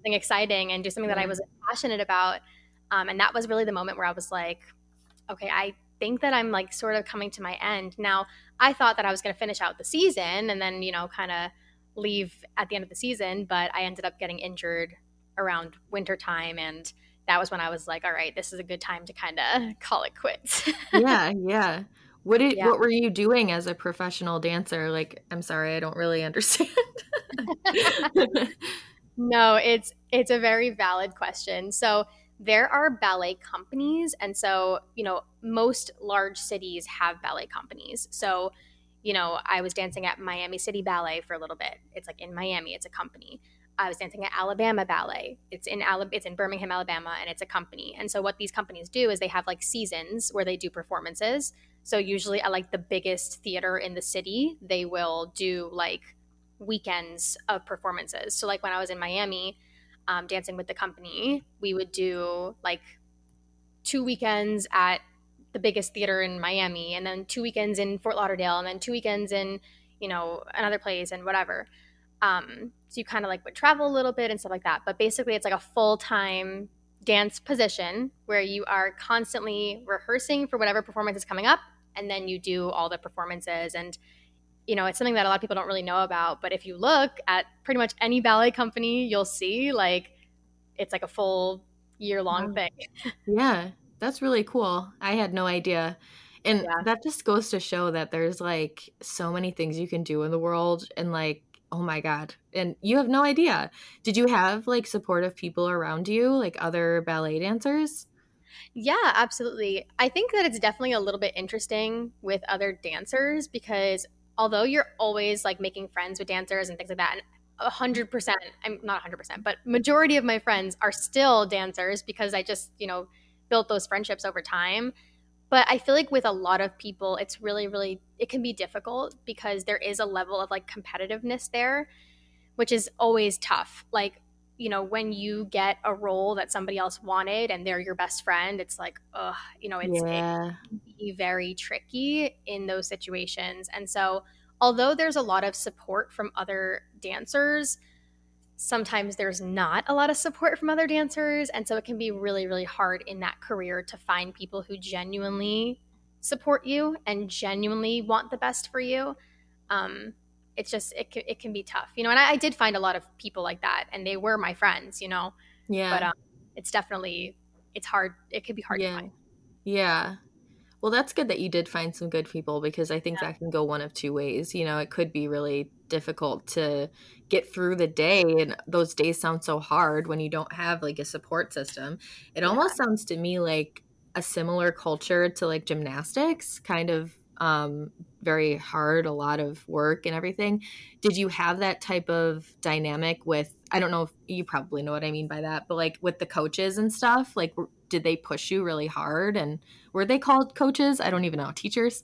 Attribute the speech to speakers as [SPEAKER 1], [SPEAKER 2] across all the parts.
[SPEAKER 1] something exciting and do something that I
[SPEAKER 2] Yeah.
[SPEAKER 1] was passionate about. And that was really the moment where I was like, okay, I think that I'm like sort of coming to my end. Now, I thought that I was going to finish out the season and then, kind of leave at the end of the season, but I ended up getting injured around winter time. And that was when I was like, all right, this is a good time to kind of call it quits.
[SPEAKER 2] Yeah, yeah.
[SPEAKER 1] Yeah.
[SPEAKER 2] What were you doing as a professional dancer? Like, I'm sorry, I don't really understand.
[SPEAKER 1] No, it's a very valid question. So there are ballet companies, and so most large cities have ballet companies. So I was dancing at Miami City Ballet for a little bit. It's like in Miami, it's a company. I was dancing at Alabama Ballet. It's in Birmingham, Alabama, and it's a company. And so what these companies do is they have like seasons where they do performances. So usually at like the biggest theater in the city, they will do like weekends of performances. So like when I was in Miami, dancing with the company, we would do like 2 weekends at the biggest theater in Miami, and then 2 weekends in Fort Lauderdale, and then 2 weekends in another place and whatever. So you kind of like would travel a little bit and stuff like that. But basically, it's like a full time dance position where you are constantly rehearsing for whatever performance is coming up, and then you do all the performances. And it's something that a lot of people don't really know about. But if you look at pretty much any ballet company, you'll see like it's like a full year long
[SPEAKER 2] Wow.
[SPEAKER 1] thing.
[SPEAKER 2] Yeah, that's really cool. I had no idea. And
[SPEAKER 1] Yeah.
[SPEAKER 2] that just goes to show that there's like so many things you can do in the world and like, oh my God. And you have no idea. Did you have like supportive people around you, like other ballet dancers?
[SPEAKER 1] Yeah, absolutely. I think that it's definitely a little bit interesting with other dancers because although you're always like making friends with dancers and things like that, and 100%, I'm not 100%, but majority of my friends are still dancers because I just, built those friendships over time. But I feel like with a lot of people, it's really, really, it can be difficult because there is a level of like competitiveness there, which is always tough. Like, when you get a role that somebody else wanted and they're your best friend, it's like, ugh, it
[SPEAKER 2] Yeah.
[SPEAKER 1] can be very tricky in those situations. And so, although there's a lot of support from other dancers, sometimes there's not a lot of support from other dancers. And so, it can be really, really hard in that career to find people who genuinely support you and genuinely want the best for you. It's just it can be tough, and I did find a lot of people like that, and they were my friends, but
[SPEAKER 2] Yeah.
[SPEAKER 1] it's definitely it's hard. It could be hard to
[SPEAKER 2] Yeah.
[SPEAKER 1] find.
[SPEAKER 2] Yeah. Well, that's good that you did find some good people because I think that can go one of two ways. You know, it could be really difficult to get through the day, and those days sound so hard when you don't have like a support system. It
[SPEAKER 1] Yeah,
[SPEAKER 2] almost sounds to me like a similar culture to like gymnastics, kind of very hard, a lot of work and everything. Did you have that type of dynamic with, I don't know if you probably know what I mean by that, but like with the coaches and stuff, like did they push you really hard and were they called coaches? I don't even know. Teachers?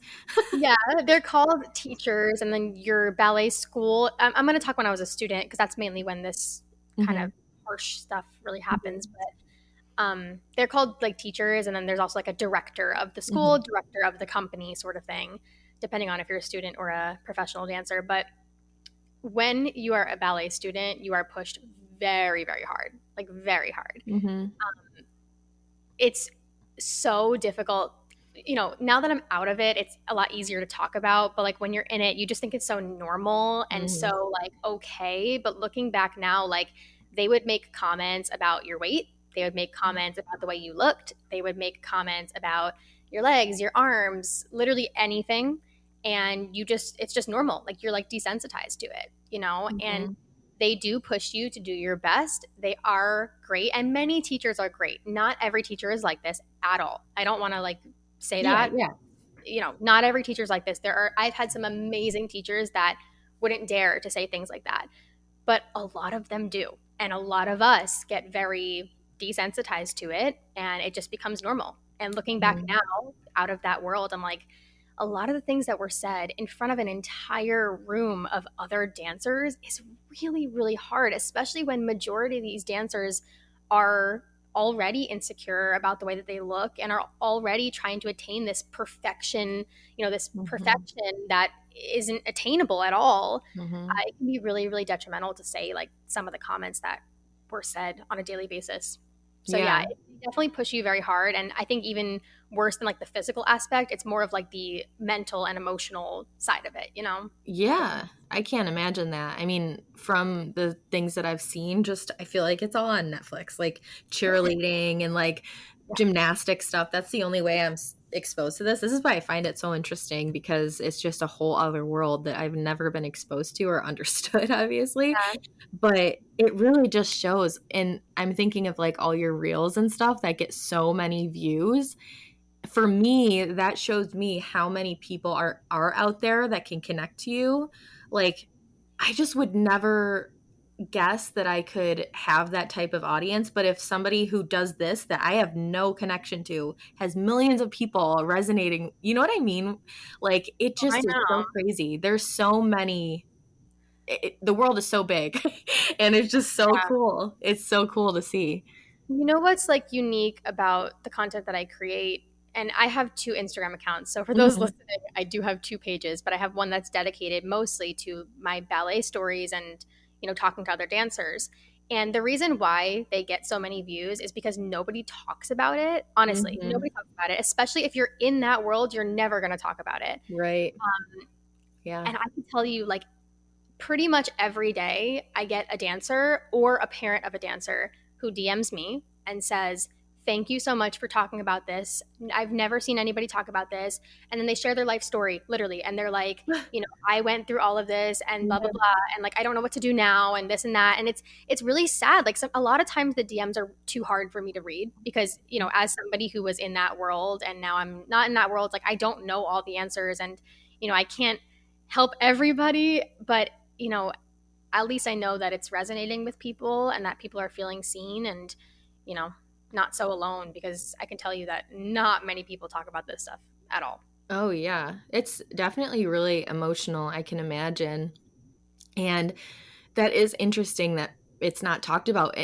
[SPEAKER 1] yeah, they're called teachers, and then your ballet school. I'm going to talk when I was a student because that's mainly when this kind of
[SPEAKER 2] Mhm.
[SPEAKER 1] harsh stuff really
[SPEAKER 2] Mhm.
[SPEAKER 1] happens. But they're called like teachers, and then there's also like a director of the school,
[SPEAKER 2] Mhm.
[SPEAKER 1] director of the company, sort of thing, depending on if you're a student or a professional dancer. But when you are a ballet student, you are pushed very, very hard, like very hard.
[SPEAKER 2] Mhm.
[SPEAKER 1] It's so difficult. Now that I'm out of it, it's a lot easier to talk about. But like when you're in it, you just think it's so normal and
[SPEAKER 2] Mhm.
[SPEAKER 1] so like okay. But looking back now, like they would make comments about your weight, they would make comments about the way you looked, they would make comments about your legs, your arms, literally anything. And it's just normal. Like you're like desensitized to it. And
[SPEAKER 2] Mhm.
[SPEAKER 1] they do push you to do your best. They are great, and many teachers are great. Not every teacher is like this at all. I don't want to like say
[SPEAKER 2] Yeah,
[SPEAKER 1] that.
[SPEAKER 2] yeah.
[SPEAKER 1] Not every teacher is like this. I've had some amazing teachers that wouldn't dare to say things like that, but a lot of them do, and a lot of us get very desensitized to it, and it just becomes normal. And looking back
[SPEAKER 2] Mhm.
[SPEAKER 1] now, out of that world, I'm like, a lot of the things that were said in front of an entire room of other dancers is really, really hard, especially when majority of these dancers are already insecure about the way that they look and are already trying to attain this perfection, this
[SPEAKER 2] Mhm.
[SPEAKER 1] perfection that isn't attainable at all.
[SPEAKER 2] Mhm.
[SPEAKER 1] It can be really, really detrimental to say like some of the comments that were said on a daily basis. So yeah,
[SPEAKER 2] Yeah.
[SPEAKER 1] it definitely push you very hard. And I think even worse than like the physical aspect, it's more of like the mental and emotional side of it, you know?
[SPEAKER 2] Yeah, I can't imagine that. I mean, from the things that I've seen, just I feel like it's all on Netflix, like cheerleading and like
[SPEAKER 1] Yeah.
[SPEAKER 2] gymnastic stuff. That's the only way I'm exposed to this. This is why I find it so interesting because it's just a whole other world that I've never been exposed to or understood, obviously.
[SPEAKER 1] Yeah.
[SPEAKER 2] But it really just shows. And I'm thinking of like all your reels and stuff that get so many views. For me, that shows me how many people are out there that can connect to you. Like, I just would never guess that I could have that type of audience, but if somebody who does this that I have no connection to has millions of people resonating, you know what I mean? Like, it
[SPEAKER 1] Oh, I
[SPEAKER 2] just is so
[SPEAKER 1] know.
[SPEAKER 2] crazy. There's so many the world is so big and it's just so cool. It's so cool to see.
[SPEAKER 1] You know what's like unique about the content that I create? And I have two Instagram accounts. So for those
[SPEAKER 2] Mhm.
[SPEAKER 1] listening, I do have two pages, but I have one that's dedicated mostly to my ballet stories and, you know, talking to other dancers. And the reason why they get so many views is because nobody talks about it. Honestly,
[SPEAKER 2] Mhm.
[SPEAKER 1] nobody talks about it. Especially if you're in that world, you're never going to talk about it.
[SPEAKER 2] Right. Yeah.
[SPEAKER 1] And I can tell you, like, pretty much every day I get a dancer or a parent of a dancer who DMs me and says, "Thank you so much for talking about this. I've never seen anybody talk about this." And then they share their life story, literally. And they're like, you know, I went through all of this and blah, blah,
[SPEAKER 2] Yeah.
[SPEAKER 1] blah. And like, I don't know what to do now and this and that. And it's really sad. Like a lot of times the DMs are too hard for me to read because, you know, as somebody who was in that world and now I'm not in that world, like I don't know all the answers and, you know, I can't help everybody, but you know, at least I know that it's resonating with people and that people are feeling seen and, you know, not so alone because I can tell you that not many people talk about this stuff at all.
[SPEAKER 2] Oh, yeah. It's definitely really emotional, I can imagine. And that is interesting that it's not talked about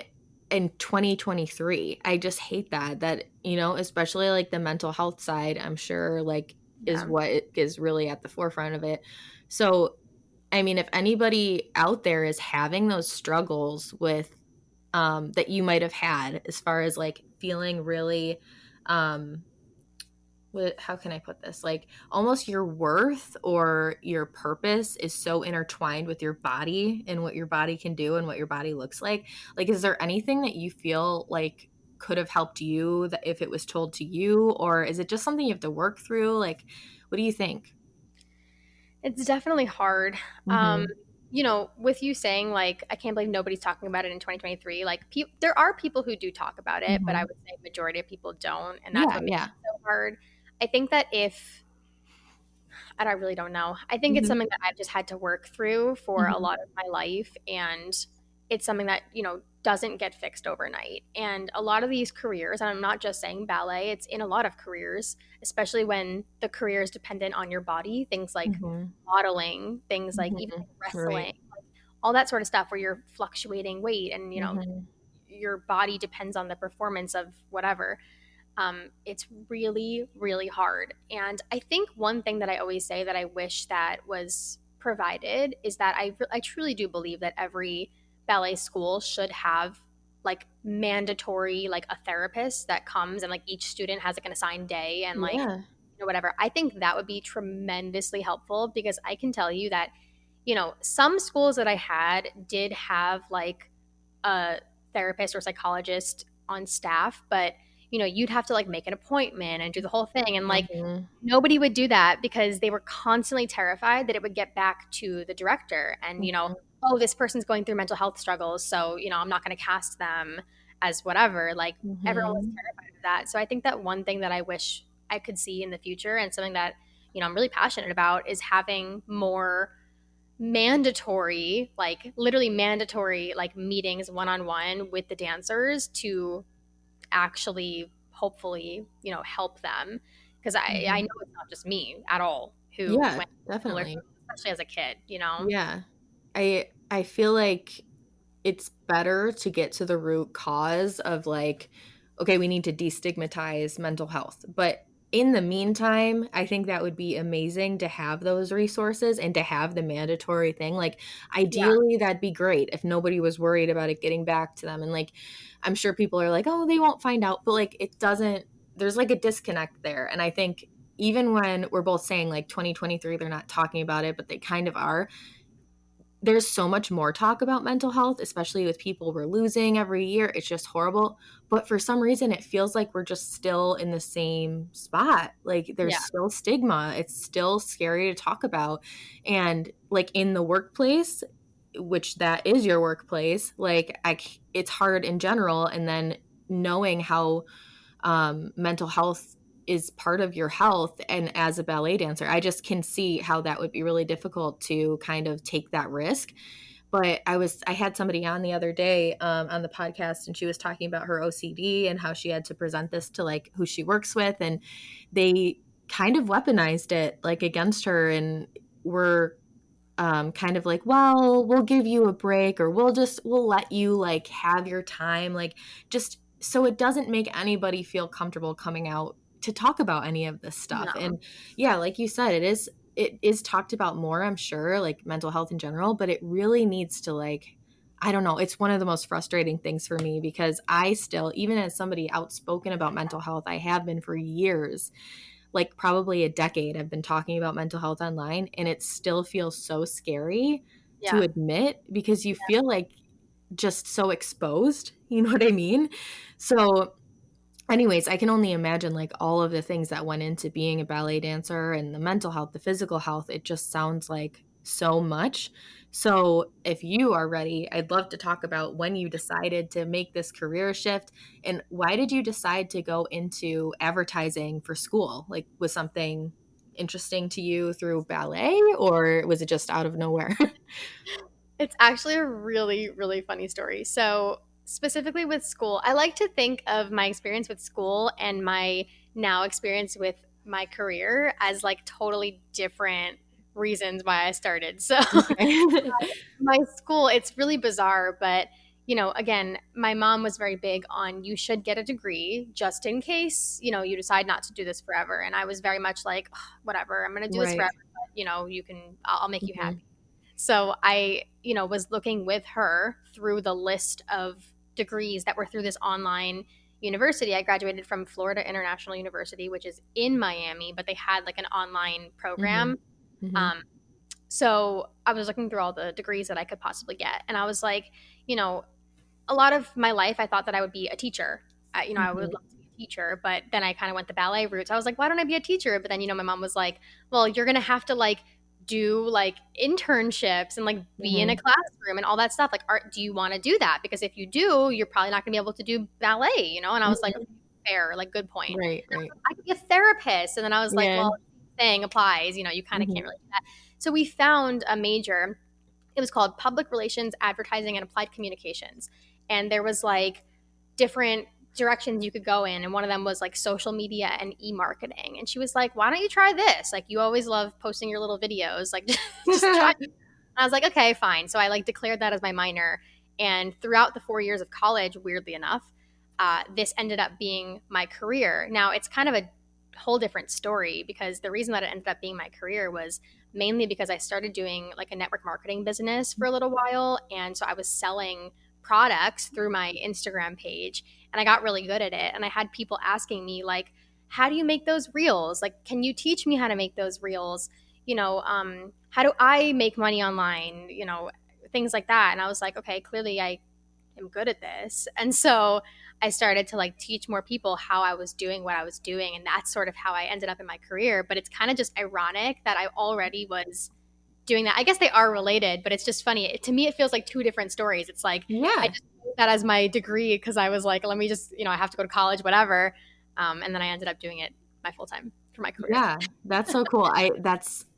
[SPEAKER 2] in 2023. I just hate that, especially like the mental health side, I'm sure like is
[SPEAKER 1] Yeah.
[SPEAKER 2] what is really at the forefront of it. So, I mean, if anybody out there is having those struggles with that you might have had as far as like feeling really um how can I put this? Like almost your worth or your purpose is so intertwined with your body and what your body can do and what your body looks like. Like, is there anything that you feel like could have helped you that if it was told to you, or is it just something you have to work through? Like, what do you think?
[SPEAKER 1] It's definitely hard. Um,
[SPEAKER 2] Mm-hmm.
[SPEAKER 1] you know, with you saying like I can't believe nobody's talking about it in 2023, like there are people who do talk about it, but I
[SPEAKER 2] Mm-hmm.
[SPEAKER 1] would say majority of people don't, and that's
[SPEAKER 2] Yeah,
[SPEAKER 1] what makes
[SPEAKER 2] yeah.
[SPEAKER 1] it so hard. I think that if I really don't know. I think it's
[SPEAKER 2] Mm-hmm.
[SPEAKER 1] something that I've just had to work through for a
[SPEAKER 2] Mm-hmm.
[SPEAKER 1] lot of my life. And it's something that, you know, doesn't get fixed overnight. And a lot of these careers, and I'm not just saying ballet, it's in a lot of careers, especially when the career is dependent on your body, things like
[SPEAKER 2] Mm-hmm.
[SPEAKER 1] modeling, things like even
[SPEAKER 2] Mm-hmm.
[SPEAKER 1] like wrestling,
[SPEAKER 2] Right.
[SPEAKER 1] like all that sort of stuff where you're fluctuating weight and, you know,
[SPEAKER 2] Mm-hmm.
[SPEAKER 1] your body depends on the performance of whatever. It's really, really hard. And I think one thing that I always say that I wish that was provided is that I truly do believe that every ballet school should have like mandatory, like a therapist that comes and like each student has like an assigned day and like,
[SPEAKER 2] Yeah.
[SPEAKER 1] you know, whatever. I think that would be tremendously helpful because I can tell you that, you know, some schools that I had did have like a therapist or psychologist on staff, but you know, you'd have to like make an appointment and do the whole thing. And like
[SPEAKER 2] Mm-hmm.
[SPEAKER 1] nobody would do that because they were constantly terrified that it would get back to the director and, you know,
[SPEAKER 2] Mm-hmm.
[SPEAKER 1] oh, this person's going through mental health struggles. So, you know, I'm not going to cast them as whatever. Like everyone was
[SPEAKER 2] Mm-hmm.
[SPEAKER 1] terrified of that. So I think that one thing that I wish I could see in the future and something that, you know, I'm really passionate about is having more mandatory, like literally mandatory, like meetings one on one with the dancers to actually, hopefully, you know, help them. Because I
[SPEAKER 2] Mm-hmm.
[SPEAKER 1] know it's not just me at all who
[SPEAKER 2] Yeah,
[SPEAKER 1] went through similar
[SPEAKER 2] definitely.
[SPEAKER 1] things, especially as a kid, you know?
[SPEAKER 2] Yeah. I feel like it's better to get to the root cause of like, okay, we need to destigmatize mental health. But in the meantime, I think that would be amazing to have those resources and to have the mandatory thing. Like,
[SPEAKER 1] Yeah.
[SPEAKER 2] ideally, that'd be great if nobody was worried about it getting back to them. And like, I'm sure people are like, oh, they won't find out. But like, it doesn't, there's like a disconnect there. And I think even when we're both saying like 2023, they're not talking about it, but they kind of are, there's so much more talk about mental health, especially with people we're losing every year. It's just horrible. But for some reason, it feels like we're just still in the same spot. Like there's
[SPEAKER 1] Yeah.
[SPEAKER 2] still stigma. It's still scary to talk about. And like in the workplace, which that is your workplace, like it's hard in general. And then knowing how mental health is part of your health. And as a ballet dancer, I just can see how that would be really difficult to kind of take that risk. But I had somebody on the other day on the podcast, and she was talking about her OCD and how she had to present this to like who she works with. And they kind of weaponized it like against her and were kind of like, well, we'll give you a break, or we'll let you like have your time, like just so it doesn't make anybody feel comfortable coming out to talk about any of this stuff.
[SPEAKER 1] No.
[SPEAKER 2] And yeah, like you said, it is talked about more, I'm sure, like mental health in general, but it really needs to like, I don't know, it's one of the most frustrating things for me because I still, even as somebody outspoken about mental health, I have been for years, like probably a decade, I've been talking about mental health online, and it still feels so scary to
[SPEAKER 1] Yeah.
[SPEAKER 2] admit because you feel like just so exposed. You know what I mean? So, anyways, I can only imagine like all of the things that went into being a ballet dancer and the mental health, the physical health. It just sounds like so much. So, if you are ready, I'd love to talk about when you decided to make this career shift and why did you decide to go into advertising for school? Like, was something interesting to you through ballet or was it just out of nowhere?
[SPEAKER 1] It's actually a really, really funny story. So, specifically with school, I like to think of my experience with school and my now experience with my career as like totally different reasons why I started. So,
[SPEAKER 2] Okay.
[SPEAKER 1] my school, it's really bizarre, but again, my mom was very big on you should get a degree just in case, you decide not to do this forever. And I was very much like, "Ugh, whatever, I'm going to do this
[SPEAKER 2] Right.
[SPEAKER 1] forever, but I'll make you
[SPEAKER 2] Mhm.
[SPEAKER 1] happy." So I, was looking with her through the list of degrees that were through this online university. I graduated from Florida International University, which is in Miami, but they had like an online
[SPEAKER 2] Mhm.
[SPEAKER 1] program.
[SPEAKER 2] Mhm.
[SPEAKER 1] Um, so I was looking through all the degrees that I could possibly get. And I was like, you know, a lot of my life, I thought that I would be a teacher. I would
[SPEAKER 2] Mhm.
[SPEAKER 1] love to be a teacher, but then I kind of went the ballet route. So I was like, why don't I be a teacher? But then, my mom was like, well, you're going to have to like do like internships and like be in a
[SPEAKER 2] Mhm.
[SPEAKER 1] classroom and all that stuff. Like, do you want to do that? Because if you do, you're probably not going to be able to do ballet. And I was like,
[SPEAKER 2] Mhm.
[SPEAKER 1] okay, fair, like good point.
[SPEAKER 2] Right,
[SPEAKER 1] And I was
[SPEAKER 2] right.
[SPEAKER 1] like, I could be a therapist. And then I was like,
[SPEAKER 2] Yeah.
[SPEAKER 1] well, thing applies, you kind of
[SPEAKER 2] Mhm.
[SPEAKER 1] can't really do that. So we found a major. It was called Public Relations, Advertising, and Applied Communications. And there was like different directions you could go in. And one of them was like social media and e-marketing. And she was like, why don't you try this? Like, you always love posting your little videos. Like, just try. And I was like, okay, fine. So I like declared that as my minor. And throughout the 4 years of college, weirdly enough, this ended up being my career. Now, it's kind of a whole different story because the reason that it ended up being my career was mainly because I started doing like a network marketing business for a little while. And so I was selling products through my Instagram page and I got really good at it. And I had people asking me, like, how do you make those reels? Like, can you teach me how to make those reels? How do I make money online? Things like that. And I was like, okay, clearly I am good at this. And so I started to like teach more people how I was doing what I was doing. And that's sort of how I ended up in my career. But it's kind of just ironic that I already was doing that. I guess they are related, but it's just funny. To me, it feels like two different stories. It's like I
[SPEAKER 2] Yeah.
[SPEAKER 1] just did that as my degree because I was like, let me just, I have to go to college, whatever. And then I ended up doing it my full time for my career.
[SPEAKER 2] Yeah, that's so cool. I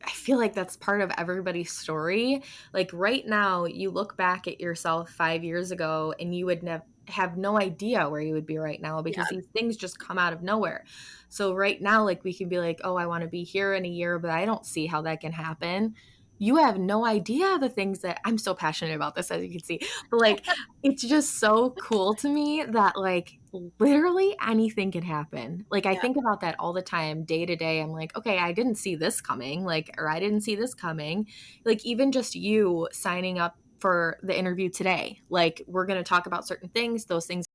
[SPEAKER 2] feel like that's part of everybody's story. Like right now, you look back at yourself 5 years ago and you would have no idea where you would be right now
[SPEAKER 1] Yeah.
[SPEAKER 2] because these things just come out of nowhere. So right now, like we can be like, "Oh, I want to be here in a year, but I don't see how that can happen." you have no idea the things that I'm so passionate about this, as you can see. But like, it's just so cool to me that like literally anything can happen. Like, I
[SPEAKER 1] Yeah.
[SPEAKER 2] think about that all the time, day to day. I'm like, okay, I didn't see this coming, like, or I didn't see this coming. Like, even just you signing up for the interview today, like, we're going to talk about certain things, those things